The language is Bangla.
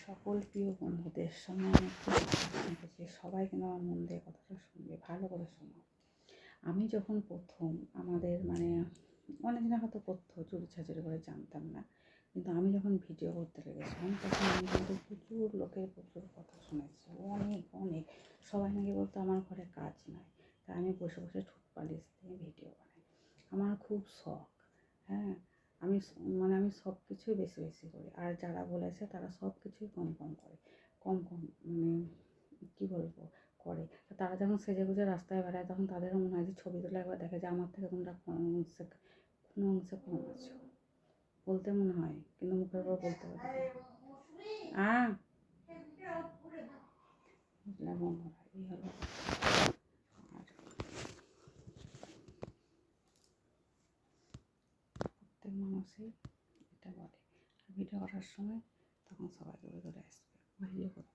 সকল প্রিয় বন্ধুদের সঙ্গে আমি খুব শুনেছি, সবাই কিন্তু আমার মন দিয়ে কথাটা শুনবে, ভালো করে শোনো। আমি যখন প্রথম আমাদের অনেকদিন হয়তো করতো, চুরি ছাচুরি করে জানতাম না, কিন্তু আমি যখন ভিডিও করতে লেগেছিলাম তখন আমি কিন্তু প্রচুর লোকের প্রচুর কথা শুনেছি, অনেক অনেক। সবাই নাকি বলতো আমার ঘরে কাজ নাই, তাই আমি বসে বসে ঠোঁট পালিশ দিয়ে ভিডিও বানাই। আমার খুব শখ, হ্যাঁ। আমি সব কিছুই বেশি বেশি করি, আর যারা বলেছে তারা সব কিছুই কম কম করে, কম কম কী বলবো করে। তারা যখন সেজে গুজে রাস্তায় বেড়ায় তখন তাদেরও মনে হয় যে ছবি তুলে একবার দেখে যে আমার থেকে তোমরা কোনো অংশে কম আছো, বলতে মনে হয়, কিন্তু মুখের উপর বলতে পারি বুঝলাম বন্ধুরা, এই হলো। আর প্রত্যেক মানুষই এটা বলে, ভিডিও করার সময় তখন সবাই দৌড়ে দৌড়ে আসবে ভিডিও করতে।